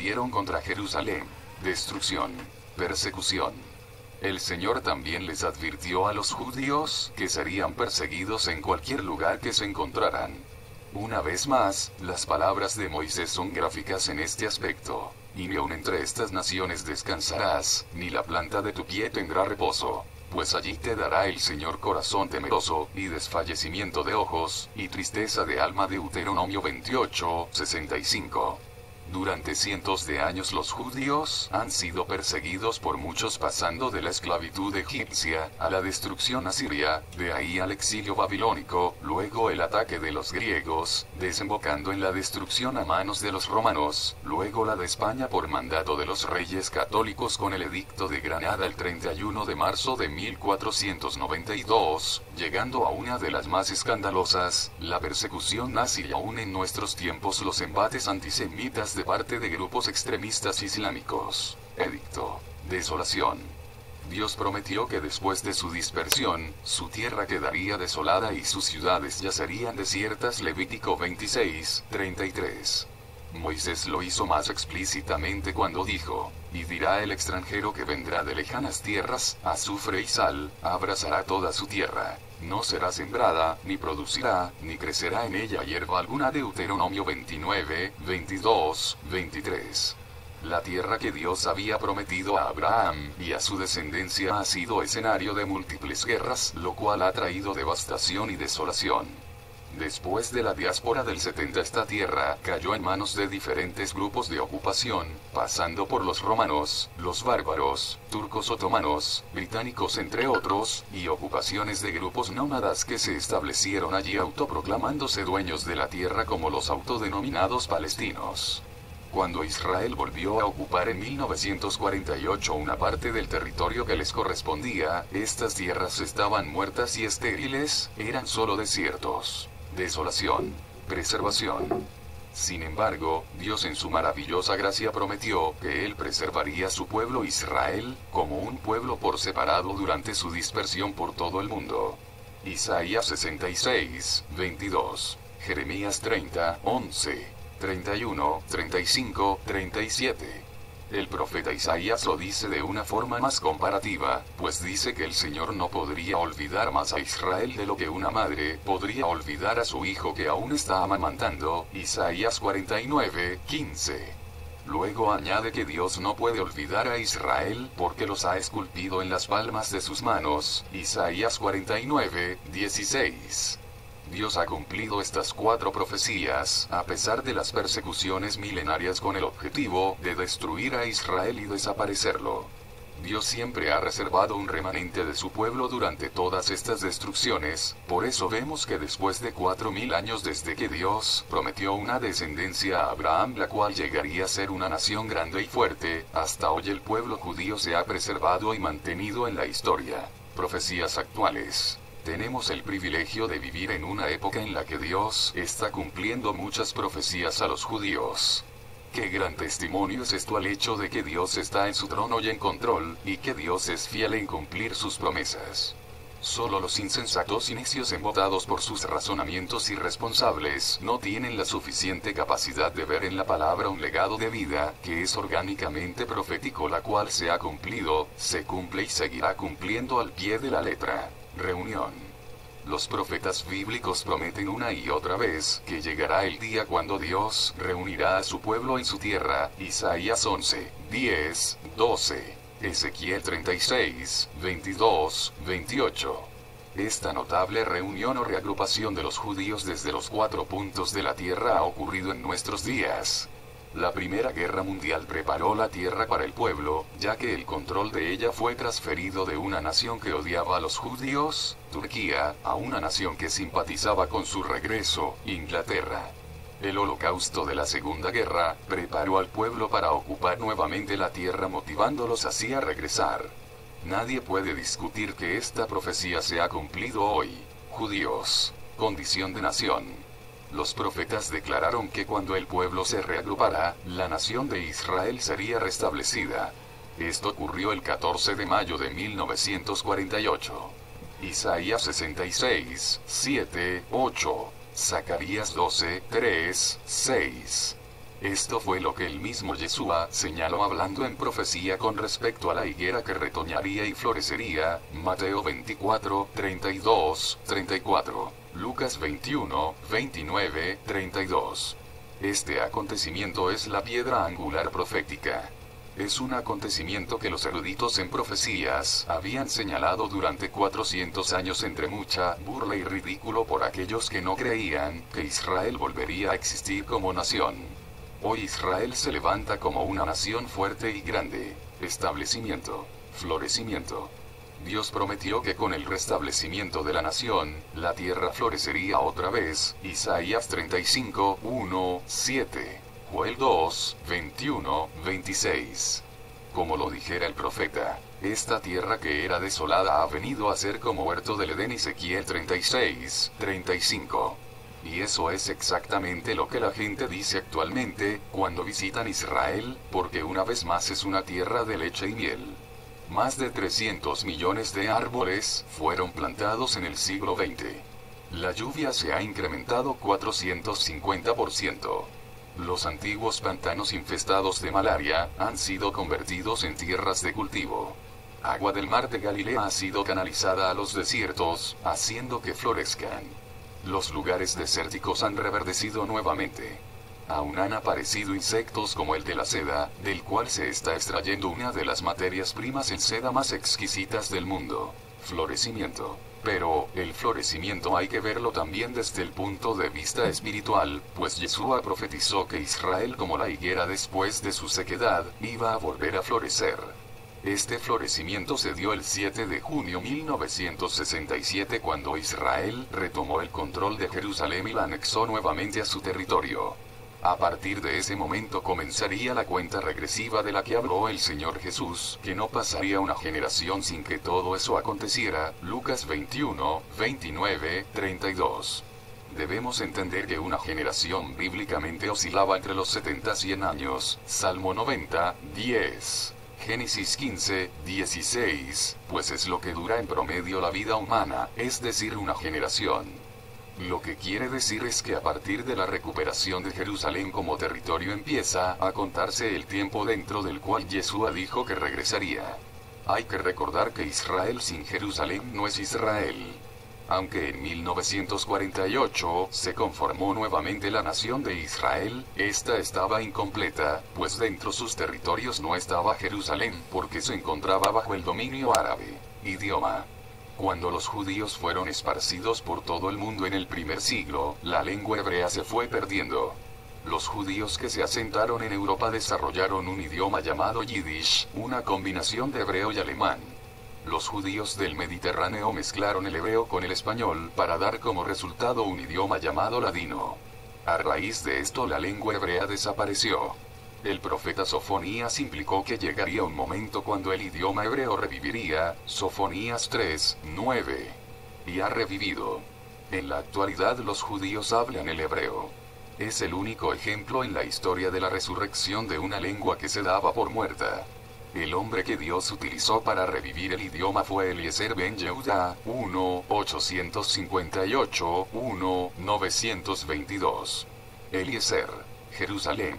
salieron contra Jerusalén. Destrucción. Persecución. El Señor también les advirtió a los judíos que serían perseguidos en cualquier lugar que se encontraran. Una vez más, las palabras de Moisés son gráficas en este aspecto. Y ni aun entre estas naciones descansarás, ni la planta de tu pie tendrá reposo. Pues allí te dará el Señor corazón temeroso, y desfallecimiento de ojos, y tristeza de alma. Deuteronomio 28:65. Durante cientos de años los judíos han sido perseguidos por muchos, pasando de la esclavitud egipcia a la destrucción asiria, de ahí al exilio babilónico, luego el ataque de los griegos, desembocando en la destrucción a manos de los romanos, luego la de España por mandato de los reyes católicos con el edicto de Granada el 31 de marzo de 1492, llegando a una de las más escandalosas, la persecución nazi, y aún en nuestros tiempos los embates antisemitas de parte de grupos extremistas islámicos. Edicto. Desolación. Dios prometió que después de su dispersión, su tierra quedaría desolada y sus ciudades yacerían desiertas. Levítico 26:33. Moisés lo hizo más explícitamente cuando dijo: y dirá el extranjero que vendrá de lejanas tierras, azufre y sal, abrazará toda su tierra. No será sembrada, ni producirá, ni crecerá en ella hierba alguna. Deuteronomio 29:22-23. La tierra que Dios había prometido a Abraham y a su descendencia ha sido escenario de múltiples guerras, lo cual ha traído devastación y desolación. Después de la diáspora del 70, esta tierra cayó en manos de diferentes grupos de ocupación, pasando por los romanos, los bárbaros, turcos, otomanos, británicos entre otros, y ocupaciones de grupos nómadas que se establecieron allí autoproclamándose dueños de la tierra como los autodenominados palestinos. Cuando Israel volvió a ocupar en 1948 una parte del territorio que les correspondía, estas tierras estaban muertas y estériles, eran solo desiertos. Desolación. Preservación. Sin embargo, Dios en su maravillosa gracia prometió que Él preservaría a su pueblo Israel, como un pueblo por separado durante su dispersión por todo el mundo. Isaías 66:22. Jeremías 30:11. 31, 35, 37. El profeta Isaías lo dice de una forma más comparativa, pues dice que el Señor no podría olvidar más a Israel de lo que una madre podría olvidar a su hijo que aún está amamantando. Isaías 49:15. Luego añade que Dios no puede olvidar a Israel porque los ha esculpido en las palmas de sus manos. Isaías 49:16. Dios ha cumplido estas 4 profecías, a pesar de las persecuciones milenarias, con el objetivo de destruir a Israel y desaparecerlo. Dios siempre ha reservado un remanente de su pueblo durante todas estas destrucciones, por eso vemos que después de 4000 años desde que Dios prometió una descendencia a Abraham, la cual llegaría a ser una nación grande y fuerte, hasta hoy el pueblo judío se ha preservado y mantenido en la historia. Profecías actuales. Tenemos el privilegio de vivir en una época en la que Dios está cumpliendo muchas profecías a los judíos. Qué gran testimonio es esto al hecho de que Dios está en su trono y en control, y que Dios es fiel en cumplir sus promesas. Solo los insensatos y necios, embotados por sus razonamientos irresponsables, no tienen la suficiente capacidad de ver en la palabra un legado de vida, que es orgánicamente profético, la cual se ha cumplido, se cumple y seguirá cumpliendo al pie de la letra. Reunión. Los profetas bíblicos prometen una y otra vez que llegará el día cuando Dios reunirá a su pueblo en su tierra. Isaías 11:10-12. Ezequiel 36:22-28. Esta notable reunión o reagrupación de los judíos desde los 4 puntos de la tierra ha ocurrido en nuestros días. La Primera Guerra Mundial preparó la tierra para el pueblo, ya que el control de ella fue transferido de una nación que odiaba a los judíos, Turquía, a una nación que simpatizaba con su regreso, Inglaterra. El holocausto de la Segunda Guerra preparó al pueblo para ocupar nuevamente la tierra, motivándolos así a regresar. Nadie puede discutir que esta profecía se ha cumplido hoy. Judíos. Condición de nación. Los profetas declararon que cuando el pueblo se reagrupara, la nación de Israel sería restablecida. Esto ocurrió el 14 de mayo de 1948. Isaías 66:7-8. Zacarías 12:3-6. Esto fue lo que el mismo Yeshua señaló hablando en profecía con respecto a la higuera que retoñaría y florecería, Mateo 24, 32, 34, Lucas 21, 29, 32. Este acontecimiento es la piedra angular profética. Es un acontecimiento que los eruditos en profecías habían señalado durante 400 años entre mucha burla y ridículo por aquellos que no creían que Israel volvería a existir como nación. Hoy Israel se levanta como una nación fuerte y grande. Establecimiento. Florecimiento. Dios prometió que con el restablecimiento de la nación, la tierra florecería otra vez. Isaías 35, 1, 7. Joel 2, 21, 26. Como lo dijera el profeta, esta tierra que era desolada ha venido a ser como huerto del Edén. Ezequiel 36, 35. Y eso es exactamente lo que la gente dice actualmente, cuando visitan Israel, porque una vez más es una tierra de leche y miel. Más de 300 millones de árboles fueron plantados en el siglo XX. La lluvia se ha incrementado 450%. Los antiguos pantanos infestados de malaria han sido convertidos en tierras de cultivo. Agua del mar de Galilea ha sido canalizada a los desiertos, haciendo que florezcan. Los lugares desérticos han reverdecido nuevamente. Aún han aparecido insectos como el de la seda, del cual se está extrayendo una de las materias primas en seda más exquisitas del mundo. Florecimiento. Pero, el florecimiento hay que verlo también desde el punto de vista espiritual, pues Yeshua profetizó que Israel, como la higuera después de su sequedad, iba a volver a florecer. Este florecimiento se dio el 7 de junio 1967 cuando Israel retomó el control de Jerusalén y la anexó nuevamente a su territorio. A partir de ese momento comenzaría la cuenta regresiva de la que habló el Señor Jesús, que no pasaría una generación sin que todo eso aconteciera, Lucas 21, 29, 32. Debemos entender que una generación bíblicamente oscilaba entre los 70 y 100 años, Salmo 90, 10. Génesis 15, 16, pues es lo que dura en promedio la vida humana, es decir, una generación. Lo que quiere decir es que a partir de la recuperación de Jerusalén como territorio empieza a contarse el tiempo dentro del cual Yeshua dijo que regresaría. Hay que recordar que Israel sin Jerusalén no es Israel. Aunque en 1948 se conformó nuevamente la nación de Israel, esta estaba incompleta, pues dentro sus territorios no estaba Jerusalén porque se encontraba bajo el dominio árabe. Idioma. Cuando los judíos fueron esparcidos por todo el mundo en el primer siglo, la lengua hebrea se fue perdiendo. Los judíos que se asentaron en Europa desarrollaron un idioma llamado Yiddish, una combinación de hebreo y alemán. Los judíos del Mediterráneo mezclaron el hebreo con el español para dar como resultado un idioma llamado ladino. A raíz de esto la lengua hebrea desapareció. El profeta Sofonías implicó que llegaría un momento cuando el idioma hebreo reviviría, Sofonías 3, 9. Y ha revivido. En la actualidad los judíos hablan el hebreo. Es el único ejemplo en la historia de la resurrección de una lengua que se daba por muerta. El hombre que Dios utilizó para revivir el idioma fue Eliezer ben Yehuda, 1-858, 1-922. Eliezer, Jerusalén.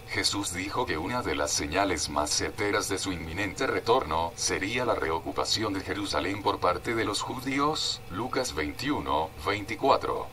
Jesús dijo que una de las señales más certeras de su inminente retorno sería la reocupación de Jerusalén por parte de los judíos, Lucas 21, 24.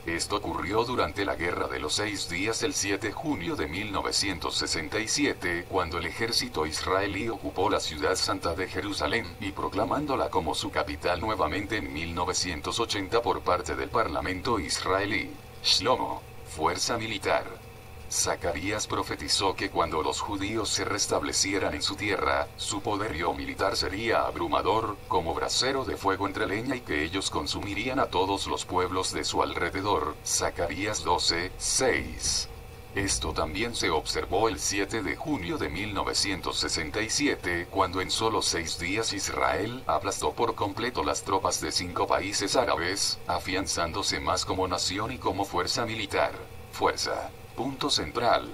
Esto ocurrió durante la Guerra de los 6 días el 7 de junio de 1967, cuando el ejército israelí ocupó la ciudad santa de Jerusalén, y proclamándola como su capital nuevamente en 1980 por parte del Parlamento israelí. Shlomo, fuerza militar. Zacarías profetizó que cuando los judíos se restablecieran en su tierra, su poderío militar sería abrumador, como brasero de fuego entre leña y que ellos consumirían a todos los pueblos de su alrededor. Zacarías 12, 6. Esto también se observó el 7 de junio de 1967, cuando en solo 6 días Israel aplastó por completo las tropas de 5 países árabes, afianzándose más como nación y como fuerza militar. Fuerza. Punto central.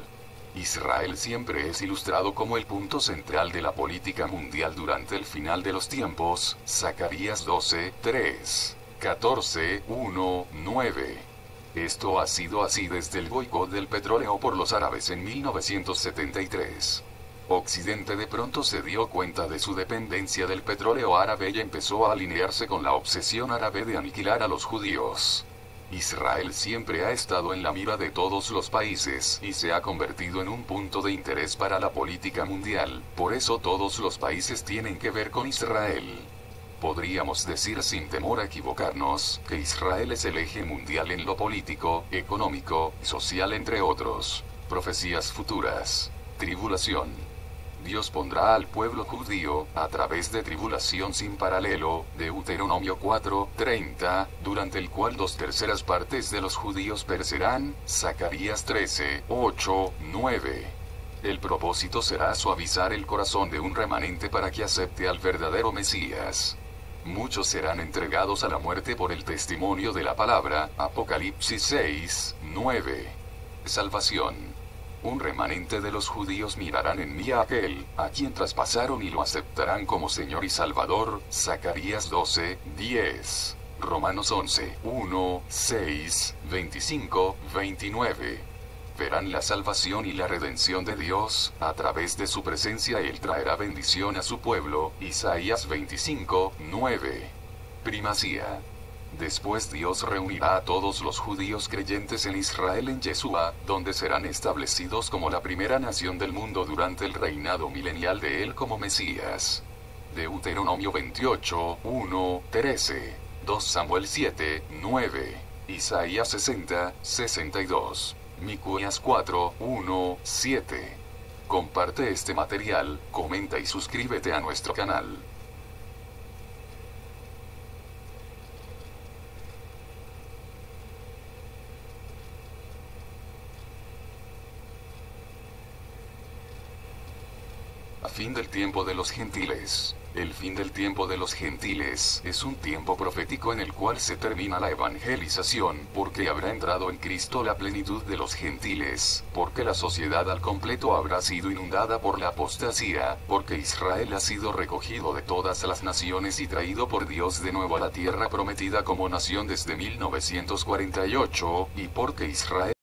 Israel siempre es ilustrado como el punto central de la política mundial durante el final de los tiempos. Zacarías 12, 3, 14, 1, 9. Esto ha sido así desde el boicot del petróleo por los árabes en 1973. Occidente de pronto se dio cuenta de su dependencia del petróleo árabe y empezó a alinearse con la obsesión árabe de aniquilar a los judíos. Israel siempre ha estado en la mira de todos los países y se ha convertido en un punto de interés para la política mundial, por eso todos los países tienen que ver con Israel. Podríamos decir sin temor a equivocarnos, que Israel es el eje mundial en lo político, económico, social entre otros. Profecías futuras. Tribulación. Dios pondrá al pueblo judío, a través de tribulación sin paralelo, Deuteronomio 4:30, durante el cual 2/3 partes de los judíos perecerán, Zacarías 13:8-9. El propósito será suavizar el corazón de un remanente para que acepte al verdadero Mesías. Muchos serán entregados a la muerte por el testimonio de la palabra, Apocalipsis 6:9. Salvación. Un remanente de los judíos mirarán en mí a aquel, a quien traspasaron y lo aceptarán como Señor y Salvador, Zacarías 12:10. Romanos 11:1-6, 25-29. Verán la salvación y la redención de Dios, a través de su presencia Él traerá bendición a su pueblo, Isaías 25:9. Primacía. Después Dios reunirá a todos los judíos creyentes en Israel en Yeshua, donde serán establecidos como la primera nación del mundo durante el reinado milenial de Él como Mesías. Deuteronomio 28:1-13, 2 Samuel 7:9, Isaías 60:62. Miqueas 4:1-7. Comparte este material, comenta y suscríbete a nuestro canal. A fin del tiempo de los gentiles. El fin del tiempo de los gentiles es un tiempo profético en el cual se termina la evangelización, porque habrá entrado en Cristo la plenitud de los gentiles, porque la sociedad al completo habrá sido inundada por la apostasía, porque Israel ha sido recogido de todas las naciones y traído por Dios de nuevo a la tierra prometida como nación desde 1948, y porque Israel